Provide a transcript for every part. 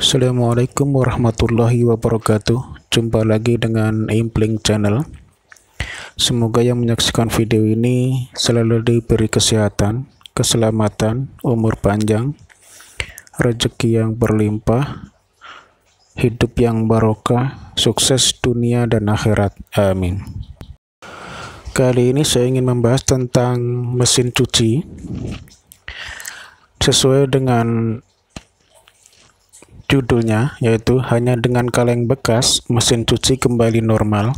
Assalamualaikum warahmatullahi wabarakatuh. Jumpa lagi dengan Impling Channel. Semoga yang menyaksikan video ini selalu diberi kesehatan, keselamatan, umur panjang, rezeki yang berlimpah, hidup yang barokah, sukses dunia dan akhirat. Amin. Kali ini saya ingin membahas tentang mesin cuci. Sesuai dengan judulnya, yaitu hanya dengan kaleng bekas mesin cuci kembali normal.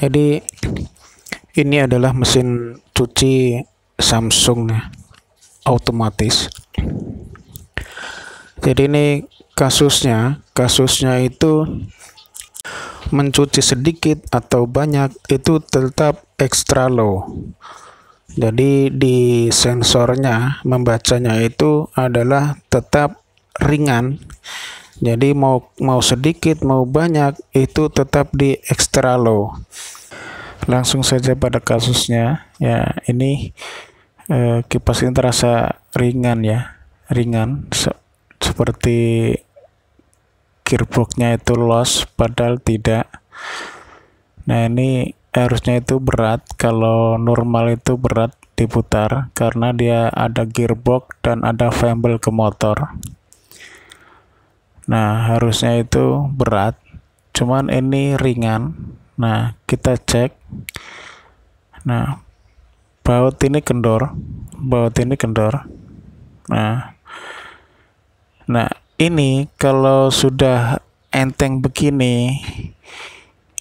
Jadi ini adalah mesin cuci Samsung otomatis. Jadi ini kasusnya itu mencuci sedikit atau banyak itu tetap extra low. Jadi di sensornya membacanya itu adalah tetap ringan. Jadi mau sedikit mau banyak itu tetap di extra low. Langsung saja pada kasusnya ya, ini kipas ini terasa ringan ya, seperti gearboxnya itu loss padahal tidak. Nah ini harusnya itu berat, kalau normal itu berat diputar karena dia ada gearbox dan ada fembel ke motor. Nah harusnya itu berat, cuman ini ringan. Nah kita cek. Nah baut ini kendor. Nah ini kalau sudah enteng begini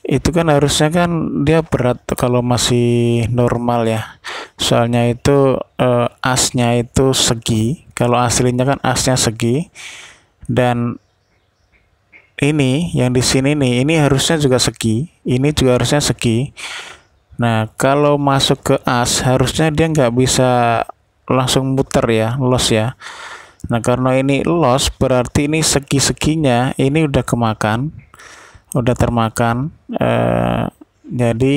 itu kan harusnya kan dia berat kalau masih normal ya. Soalnya itu asnya itu segi. Kalau aslinya kan asnya segi. Dan ini yang di sini nih, ini harusnya juga segi. Ini juga harusnya segi. Nah, kalau masuk ke as harusnya dia nggak bisa langsung muter ya, loss ya. Nah, karena ini loss berarti ini segi-seginya ini udah kemakan. Udah termakan, jadi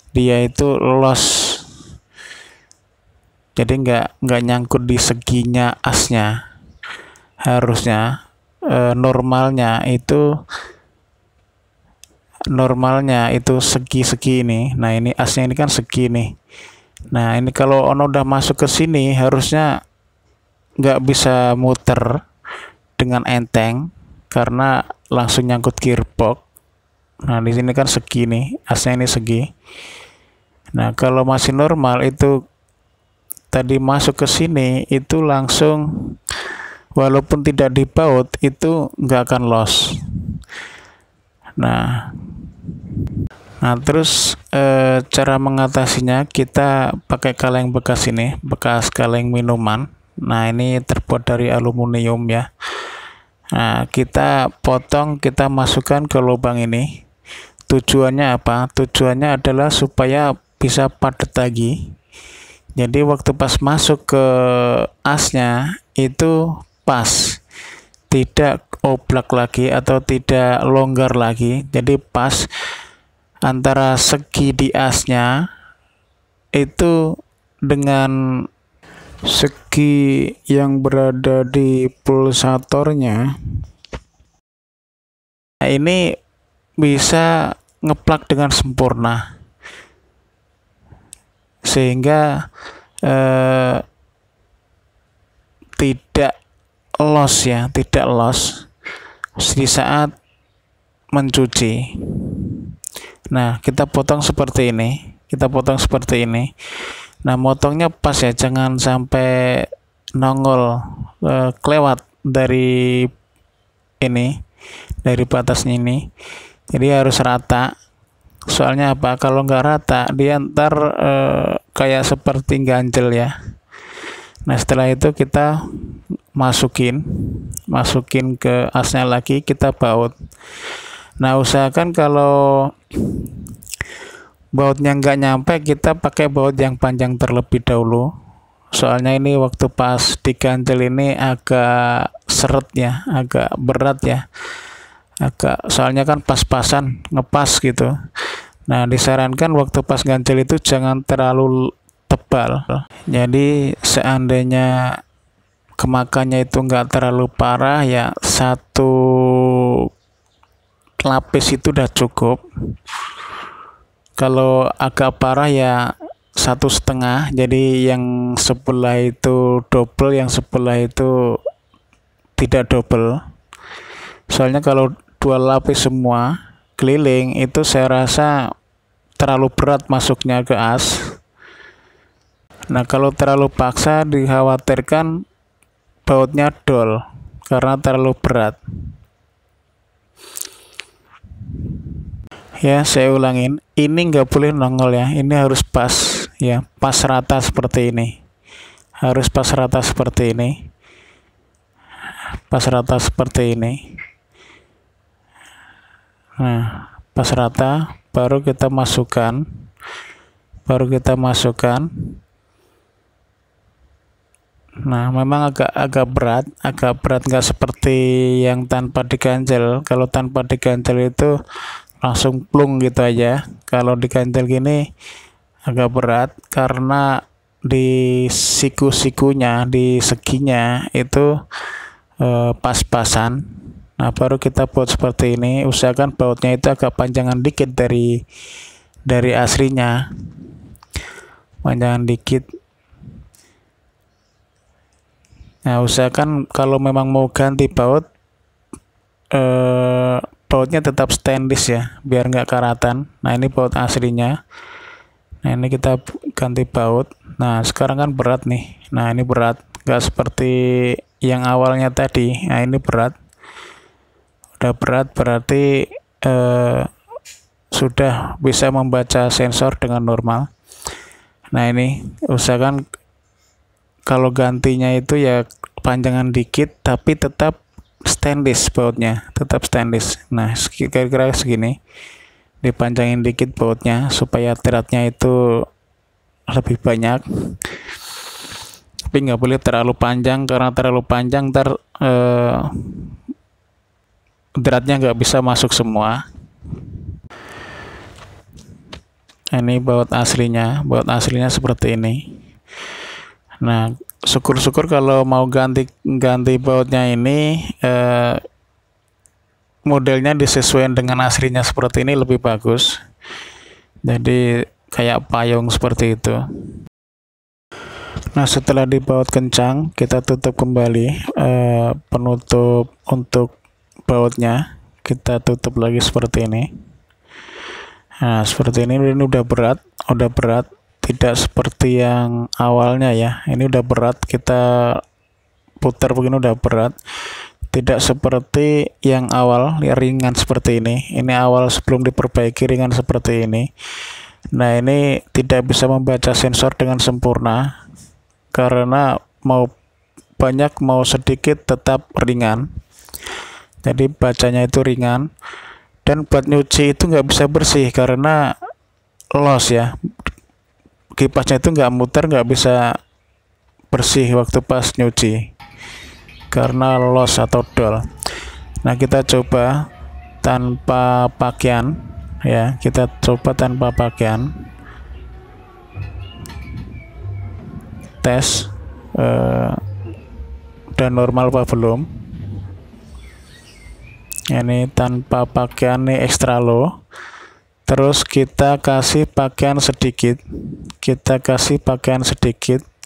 dia itu loss, jadi nggak nyangkut di seginya asnya. Harusnya normalnya itu segi ini. Nah ini asnya ini kan segi nih. Nah ini kalau ono udah masuk ke sini harusnya nggak bisa muter dengan enteng karena langsung nyangkut gearbox. Nah di sini kan segi nih, asnya ini segi. Nah kalau masih normal itu tadi masuk ke sini itu langsung, walaupun tidak dibaut itu nggak akan loss. Nah terus cara mengatasinya kita pakai kaleng bekas ini, bekas kaleng minuman. Nah ini terbuat dari aluminium ya. Nah kita potong, kita masukkan ke lubang ini. Tujuannya apa? Tujuannya adalah supaya bisa padat lagi. Jadi waktu pas masuk ke asnya itu pas, tidak oblak lagi atau tidak longgar lagi. Jadi pas antara segi di asnya itu dengan segi yang berada di pulsatornya. Nah, ini bisa ngeplak dengan sempurna sehingga tidak loss ya, tidak loss di saat mencuci. Nah kita potong seperti ini, Nah motongnya pas ya, jangan sampai nongol kelewat dari ini, dari batasnya ini. Jadi harus rata. Soalnya apa? Kalau nggak rata dia ntar kayak seperti ganjel ya. Nah setelah itu kita masukin ke asnya lagi, kita baut. Nah usahakan kalau bautnya nggak nyampe, kita pakai baut yang panjang terlebih dahulu. Soalnya ini waktu pas diganjel ini agak seret ya, agak berat ya, soalnya kan pas-pasan ngepas gitu. Nah disarankan waktu pas ganjel itu jangan terlalu tebal. Jadi seandainya kemakannya itu nggak terlalu parah ya, satu lapis itu udah cukup. Kalau agak parah ya 1,5, jadi yang sebelah itu double, yang sebelah itu tidak double. Soalnya kalau 2 lapis semua keliling itu saya rasa terlalu berat masuknya ke as. Nah, kalau terlalu paksa dikhawatirkan bautnya dol karena terlalu berat. Ya, saya ulangin, ini nggak boleh nongol ya, ini harus pas ya, pas rata seperti ini, harus pas rata seperti ini, pas rata seperti ini. Nah, pas rata baru kita masukkan, Nah, memang agak berat nggak seperti yang tanpa diganjel. Kalau tanpa diganjel itu langsung plung gitu aja. Kalau diganjel gini agak berat karena di siku-sikunya, di seginya itu pas-pasan. Nah, baru kita baut seperti ini. Usahakan bautnya itu agak panjangan dikit dari aslinya, panjangan dikit. Nah, usahakan kalau memang mau ganti baut, bautnya tetap stainless ya, biar nggak karatan. Nah, ini baut aslinya. Nah, ini kita ganti baut. Nah, sekarang kan berat nih. Nah, ini berat, nggak seperti yang awalnya tadi. Nah, ini berat. Udah berat berarti sudah bisa membaca sensor dengan normal. Nah, ini usahakan kalau gantinya itu ya panjangan dikit tapi tetap stainless bautnya, tetap stainless. Nah, kira-kira segini, dipanjangin dikit bautnya supaya threadnya itu lebih banyak, tapi nggak boleh terlalu panjang, karena terlalu panjang ntar threadnya nggak bisa masuk semua. Ini baut aslinya seperti ini. Nah, syukur-syukur kalau mau ganti bautnya ini modelnya disesuaikan dengan aslinya seperti ini lebih bagus. Jadi kayak payung seperti itu. Nah, setelah dibaut kencang, kita tutup kembali penutup untuk bautnya. Kita tutup lagi seperti ini. Nah, seperti ini udah berat. Tidak seperti yang awalnya ya, ini udah berat, kita putar begini udah berat. Tidak seperti yang awal ya, ringan seperti ini awal sebelum diperbaiki ringan seperti ini. Nah, ini tidak bisa membaca sensor dengan sempurna karena mau banyak mau sedikit tetap ringan, jadi bacanya itu ringan. Dan buat nyuci itu nggak bisa bersih karena loss ya, kipasnya itu nggak muter, nggak bisa bersih waktu pas nyuci karena loss atau dol. Nah, kita coba tanpa pakaian ya, tes udah normal apa belum. Ini tanpa pakaian nih, extra low. Terus kita kasih pakaian sedikit,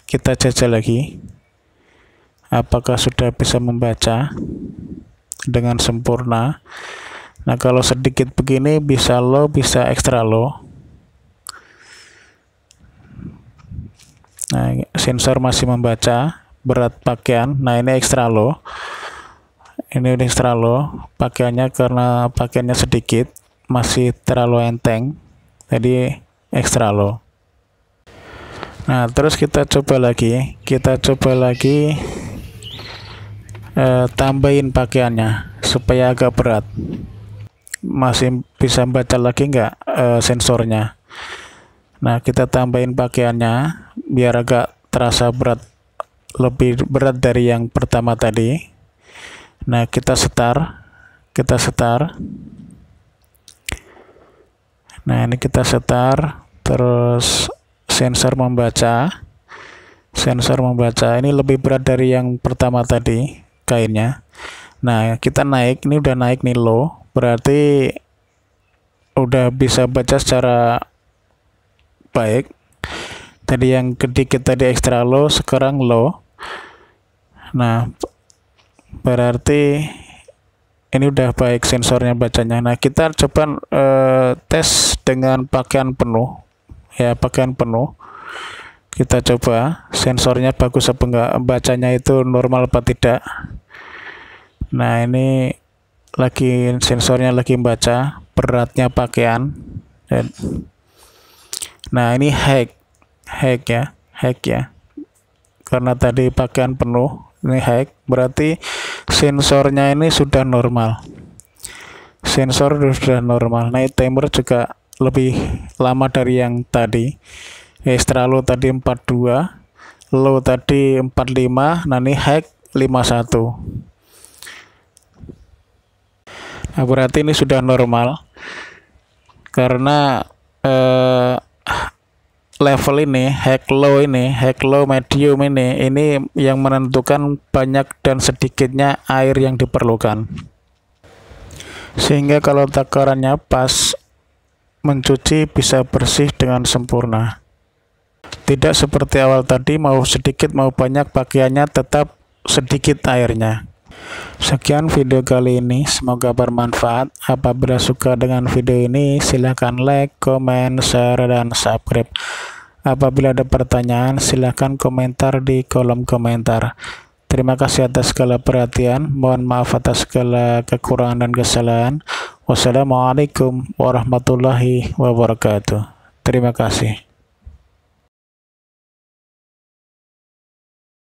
kita jajal lagi apakah sudah bisa membaca dengan sempurna. Nah, kalau sedikit begini bisa low, bisa extra low. Nah, sensor masih membaca berat pakaian. Nah, ini extra low, pakaiannya karena pakaiannya sedikit, masih terlalu enteng, jadi extra low. Nah, terus kita coba lagi tambahin pakaiannya supaya agak berat. Masih bisa baca lagi nggak sensornya. Nah, kita tambahin pakaiannya biar agak terasa berat, lebih berat dari yang pertama tadi. Nah, kita setar. Nah, ini kita setar, terus sensor membaca. Sensor membaca ini lebih berat dari yang pertama tadi kainnya. Nah, kita naik, ini udah naik nih low, berarti udah bisa baca secara baik. Tadi yang sedikit tadi extra low, sekarang low. Nah, berarti ini udah baik sensornya bacanya. Nah, kita coba tes dengan pakaian penuh. Ya, pakaian penuh. Kita coba sensornya bagus apa enggak, bacanya itu normal apa tidak. Nah, ini lagi sensornya lagi baca beratnya pakaian. Nah, ini hack ya. Karena tadi pakaian penuh, ini hack, berarti sensornya ini sudah normal. Sensor sudah normal. Nah, timer juga lebih lama dari yang tadi. Extra low tadi 42, low tadi 45, nah ini hack 51. Nah, berarti ini sudah normal karena level ini hack low medium ini yang menentukan banyak dan sedikitnya air yang diperlukan, sehingga kalau takarannya pas, mencuci bisa bersih dengan sempurna. Tidak seperti awal tadi, mau sedikit mau banyak pakaiannya tetap sedikit airnya. Sekian video kali ini, semoga bermanfaat. Apabila suka dengan video ini, silahkan like, komen, share, dan subscribe. Apabila ada pertanyaan, silahkan komentar di kolom komentar. Terima kasih atas segala perhatian. Mohon maaf atas segala kekurangan dan kesalahan. Wassalamualaikum warahmatullahi wabarakatuh. Terima kasih.